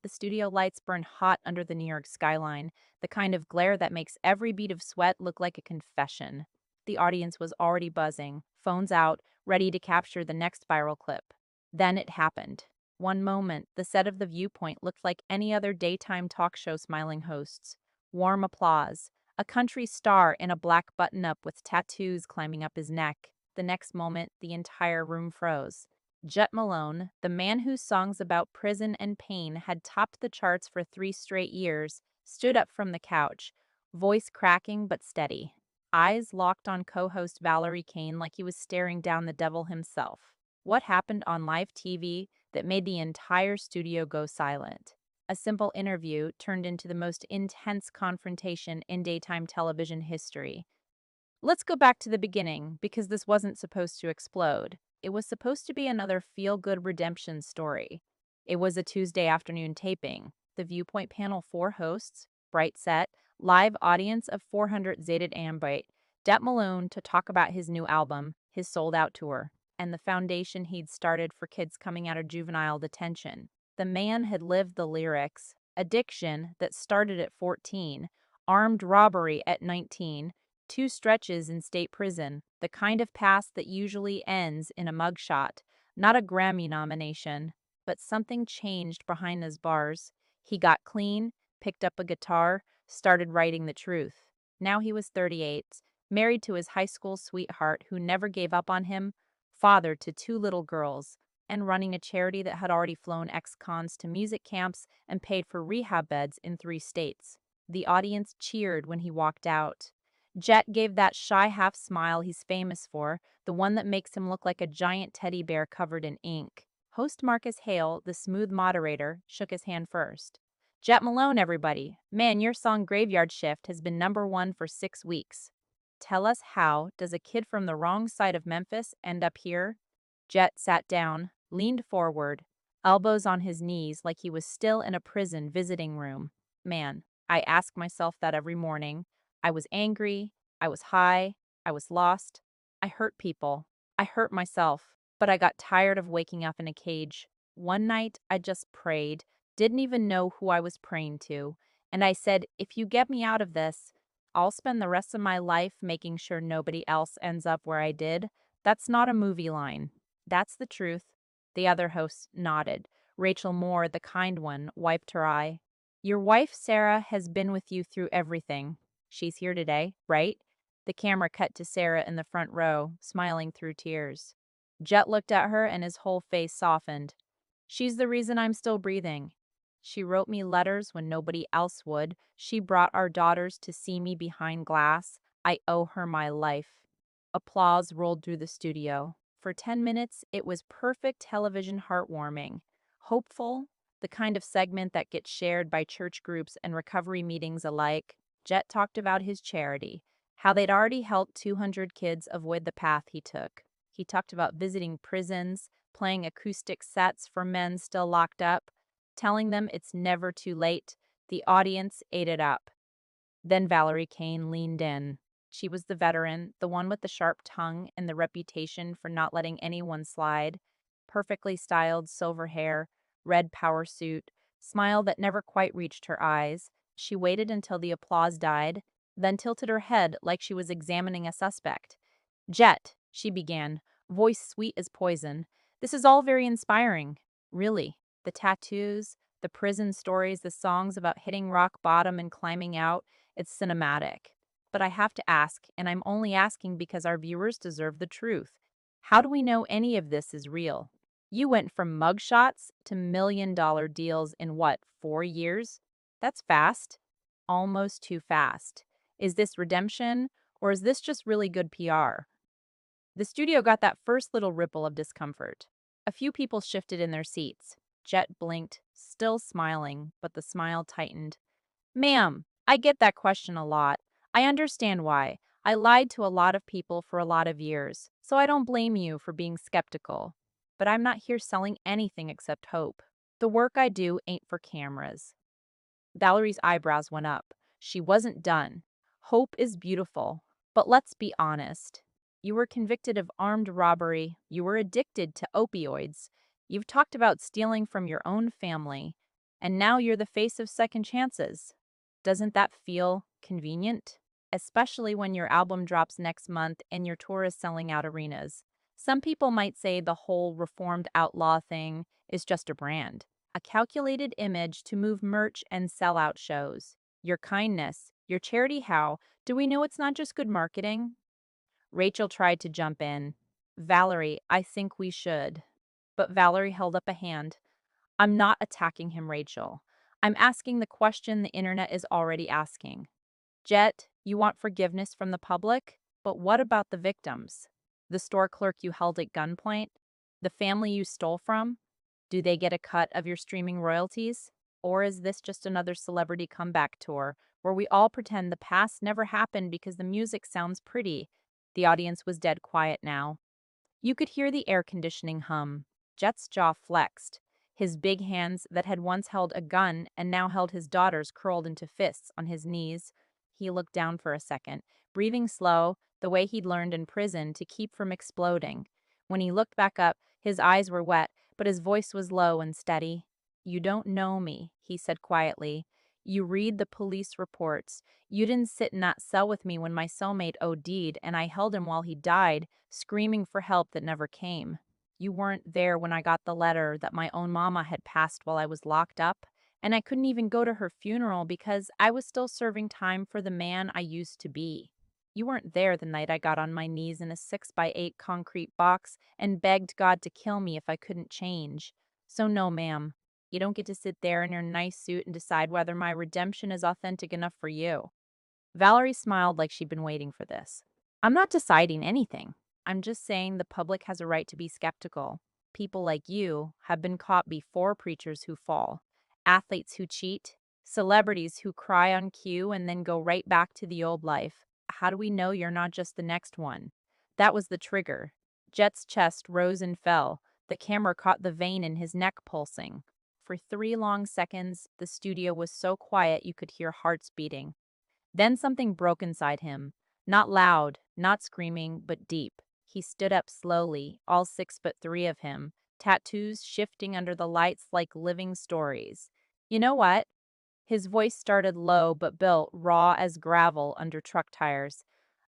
The studio lights burn hot under the New York skyline, the kind of glare that makes every bead of sweat look like a confession. The audience was already buzzing, phones out, ready to capture the next viral clip. Then it happened. One moment, the set of The Viewpoint looked like any other daytime talk show smiling hosts. Warm applause. A country star in a black button-up with tattoos climbing up his neck. The next moment, the entire room froze. Jet Malone, the man whose songs about prison and pain had topped the charts for 3 straight years, stood up from the couch, voice cracking but steady. Eyes locked on co-host Valerie Kane like he was staring down the devil himself. What happened on live TV that made the entire studio go silent? A simple interview turned into the most intense confrontation in daytime television history. Let's go back to the beginning, because this wasn't supposed to explode. It was supposed to be another feel-good redemption story. It was a Tuesday afternoon taping. The Viewpoint panel, 4 hosts, bright set, live audience of 400 zated ambite, Det Malone to talk about his new album, his sold-out tour, and the foundation he'd started for kids coming out of juvenile detention. The man had lived the lyrics: addiction that started at 14, armed robbery at 19, 2 stretches in state prison, the kind of past that usually ends in a mugshot, not a Grammy nomination. But something changed behind those bars. He got clean, picked up a guitar, started writing the truth. Now he was 38, married to his high school sweetheart who never gave up on him, father to 2 little girls, and running a charity that had already flown ex-cons to music camps and paid for rehab beds in 3 states. The audience cheered when he walked out. Jet gave that shy half smile he's famous for, the one that makes him look like a giant teddy bear covered in ink. Host Marcus Hale, the smooth moderator, shook his hand first. Jet Malone, everybody. Man, your song Graveyard Shift has been #1 for 6 weeks. Tell us, how does a kid from the wrong side of Memphis end up here? Jet sat down, leaned forward, elbows on his knees like he was still in a prison visiting room. Man, I ask myself that every morning. I was angry, I was high, I was lost. I hurt people. I hurt myself. But I got tired of waking up in a cage. One night, I just prayed, didn't even know who I was praying to. And I said, if you get me out of this, I'll spend the rest of my life making sure nobody else ends up where I did. That's not a movie line. That's the truth. The other host nodded. Rachel Moore, the kind one, wiped her eye. Your wife, Sarah, has been with you through everything. She's here today, right? The camera cut to Sarah in the front row, smiling through tears. Jet looked at her and his whole face softened. She's the reason I'm still breathing. She wrote me letters when nobody else would. She brought our daughters to see me behind glass. I owe her my life. Applause rolled through the studio. For 10 minutes, it was perfect television heartwarming. Hopeful, the kind of segment that gets shared by church groups and recovery meetings alike. Jet talked about his charity, how they'd already helped 200 kids avoid the path he took. He talked about visiting prisons, playing acoustic sets for men still locked up, telling them it's never too late. The audience ate it up. Then Valerie Kane leaned in. She was the veteran, the one with the sharp tongue and the reputation for not letting anyone slide. Perfectly styled silver hair, red power suit, smile that never quite reached her eyes. She waited until the applause died, then tilted her head like she was examining a suspect. Jet, she began, voice sweet as poison. This is all very inspiring. Really. The tattoos, the prison stories, the songs about hitting rock bottom and climbing out, it's cinematic. But I have to ask, and I'm only asking because our viewers deserve the truth. How do we know any of this is real? You went from mugshots to $1 million deals in what, 4 years? That's fast. Almost too fast. Is this redemption, or is this just really good PR? The studio got that first little ripple of discomfort. A few people shifted in their seats. Jet blinked, still smiling, but the smile tightened. Ma'am, I get that question a lot. I understand why. I lied to a lot of people for a lot of years, so I don't blame you for being skeptical. But I'm not here selling anything except hope. The work I do ain't for cameras. Valerie's eyebrows went up. She wasn't done. Hope is beautiful, but let's be honest. You were convicted of armed robbery. You were addicted to opioids. You've talked about stealing from your own family. and now you're the face of second chances. Doesn't that feel convenient? Especially when your album drops next month and your tour is selling out arenas. Some people might say the whole reformed outlaw thing is just a brand, a calculated image to move merch and sell out shows. Your kindness, your charity, how? Do we know it's not just good marketing? Rachel tried to jump in. Valerie, I think we should. But Valerie held up a hand. I'm not attacking him, Rachel. I'm asking the question the internet is already asking. Jet, you want forgiveness from the public? But what about the victims? The store clerk you held at gunpoint? The family you stole from? Do they get a cut of your streaming royalties? Or is this just another celebrity comeback tour where we all pretend the past never happened because the music sounds pretty? The audience was dead quiet now. You could hear the air conditioning hum. Jet's jaw flexed. His big hands that had once held a gun and now held his daughter's curled into fists on his knees. He looked down for a second, breathing slow, the way he'd learned in prison to keep from exploding. When he looked back up, his eyes were wet, but his voice was low and steady. You don't know me, he said quietly. You read the police reports. You didn't sit in that cell with me when my cellmate OD'd and I held him while he died, screaming for help that never came. You weren't there when I got the letter that my own mama had passed while I was locked up, and I couldn't even go to her funeral because I was still serving time for the man I used to be. You weren't there the night I got on my knees in a 6x8 concrete box and begged God to kill me if I couldn't change. So no, ma'am. You don't get to sit there in your nice suit and decide whether my redemption is authentic enough for you. Valerie smiled like she'd been waiting for this. I'm not deciding anything. I'm just saying the public has a right to be skeptical. People like you have been caught before preachers who fall, athletes who cheat, celebrities who cry on cue and then go right back to the old life. How do we know you're not just the next one? That was the trigger. Jet's chest rose and fell. The camera caught the vein in his neck pulsing. For 3 long seconds, the studio was so quiet you could hear hearts beating. Then something broke inside him. Not loud, not screaming, but deep. He stood up slowly, all 6'3" of him, tattoos shifting under the lights like living stories. You know what? His voice started low but built raw as gravel under truck tires.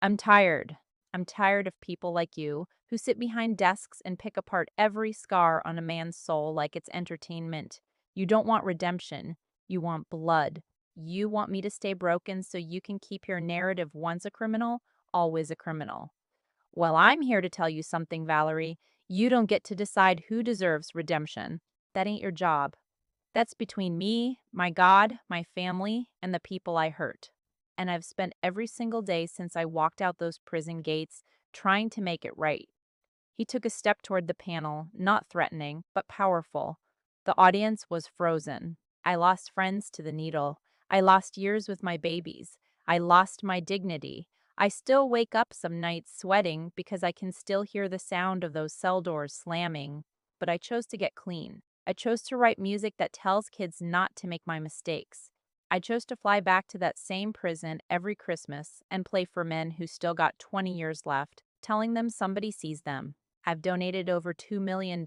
I'm tired. I'm tired of people like you who sit behind desks and pick apart every scar on a man's soul like it's entertainment. You don't want redemption. You want blood. You want me to stay broken so you can keep your narrative once a criminal, always a criminal. Well, I'm here to tell you something, Valerie. You don't get to decide who deserves redemption. That ain't your job. That's between me, my God, my family, and the people I hurt. And I've spent every single day since I walked out those prison gates trying to make it right. He took a step toward the panel, not threatening, but powerful. The audience was frozen. I lost friends to the needle. I lost years with my babies. I lost my dignity. I still wake up some nights sweating because I can still hear the sound of those cell doors slamming. But I chose to get clean. I chose to write music that tells kids not to make my mistakes. I chose to fly back to that same prison every Christmas and play for men who still got 20 years left, telling them somebody sees them. I've donated over $2 million,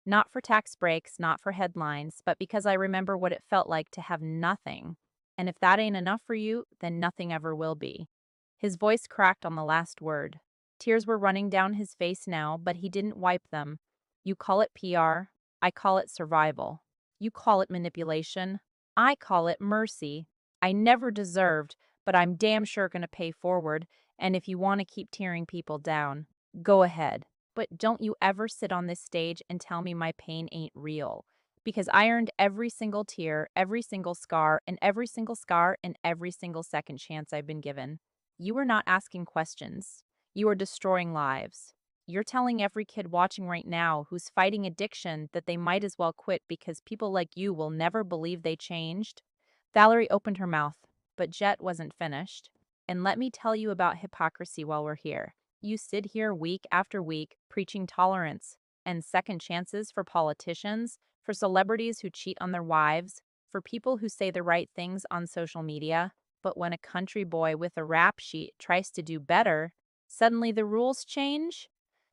not for tax breaks, not for headlines, but because I remember what it felt like to have nothing. And if that ain't enough for you, then nothing ever will be. His voice cracked on the last word. Tears were running down his face now, but he didn't wipe them. You call it PR, I call it survival. You call it manipulation, I call it mercy. I never deserved, but I'm damn sure gonna pay forward, and if you want to keep tearing people down, go ahead. But don't you ever sit on this stage and tell me my pain ain't real. Because I earned every single tear, every single scar, and every single scar, and every single second chance I've been given. You are not asking questions. You are destroying lives. You're telling every kid watching right now who's fighting addiction that they might as well quit because people like you will never believe they changed. Valerie opened her mouth, but Jet wasn't finished. And let me tell you about hypocrisy while we're here. You sit here week after week preaching tolerance and second chances for politicians, for celebrities who cheat on their wives, for people who say the right things on social media. But when a country boy with a rap sheet tries to do better, suddenly the rules change.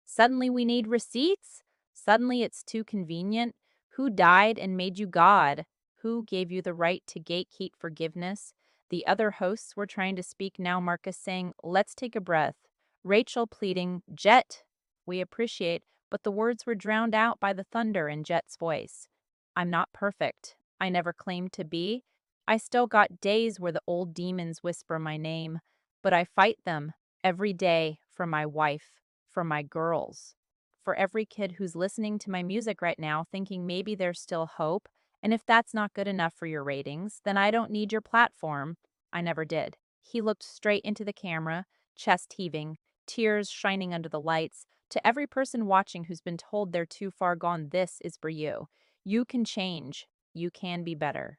Suddenly we need receipts. Suddenly it's too convenient. Who died and made you God? Who gave you the right to gatekeep forgiveness? The other hosts were trying to speak now, Marcus saying, let's take a breath. Rachel pleading, Jet, we appreciate, but the words were drowned out by the thunder in Jet's voice. I'm not perfect. I never claimed to be. I still got days where the old demons whisper my name, but I fight them every day for my wife, for my girls, for every kid who's listening to my music right now thinking maybe there's still hope. And if that's not good enough for your ratings, then I don't need your platform. I never did. He looked straight into the camera, chest heaving, tears shining under the lights. To every person watching who's been told they're too far gone, this is for you. You can change. You can be better.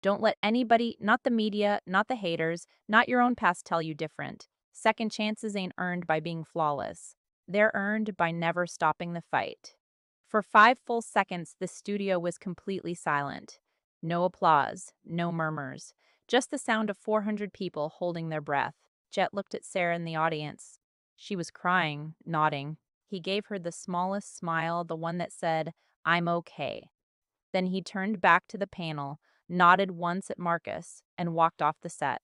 Don't let anybody, not the media, not the haters, not your own past tell you different. Second chances ain't earned by being flawless. They're earned by never stopping the fight. For 5 full seconds, the studio was completely silent. No applause, no murmurs, just the sound of 400 people holding their breath. Jet looked at Sarah in the audience. She was crying, nodding. He gave her the smallest smile, the one that said, I'm okay. Then he turned back to the panel, nodded once at Marcus, and walked off the set.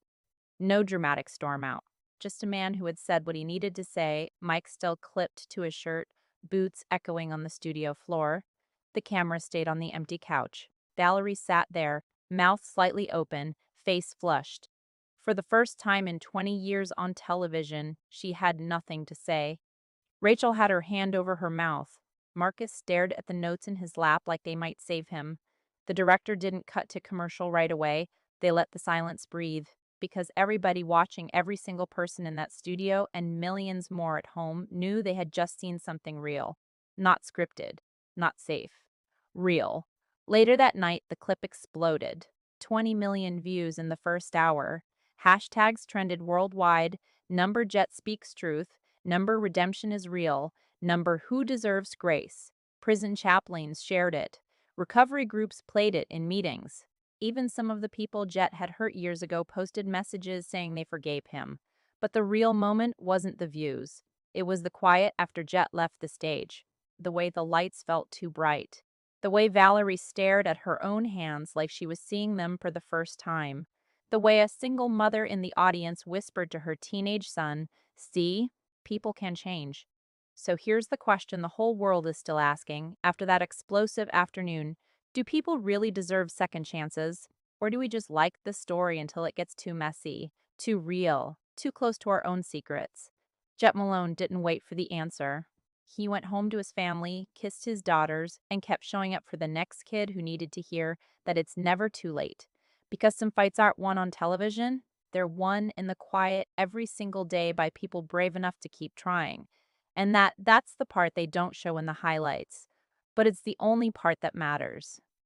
No dramatic storm out. Just a man who had said what he needed to say, mic still clipped to his shirt, boots echoing on the studio floor. The camera stayed on the empty couch. Valerie sat there, mouth slightly open, face flushed. For the first time in 20 years on television, she had nothing to say. Rachel had her hand over her mouth. Marcus stared at the notes in his lap like they might save him. The director didn't cut to commercial right away. They let the silence breathe, because everybody watching, every single person in that studio and millions more at home knew they had just seen something real. Not scripted, not safe. Real. Later that night, the clip exploded. 20 million views in the first hour. Hashtags trended worldwide. Number Jet speaks truth. Number redemption is real. Number who deserves grace. Prison chaplains shared it. Recovery groups played it in meetings. Even some of the people Jet had hurt years ago posted messages saying they forgave him. But the real moment wasn't the views. It was the quiet after Jet left the stage. The way the lights felt too bright. The way Valerie stared at her own hands like she was seeing them for the first time. The way a single mother in the audience whispered to her teenage son, see, people can change. So here's the question the whole world is still asking after that explosive afternoon. Do people really deserve second chances? Or do we just like the story until it gets too messy, too real, too close to our own secrets? Jet Malone didn't wait for the answer. He went home to his family, kissed his daughters, and kept showing up for the next kid who needed to hear that it's never too late. Because some fights aren't won on television, they're won in the quiet every single day by people brave enough to keep trying. And that's the part they don't show in the highlights. But it's the only part that matters.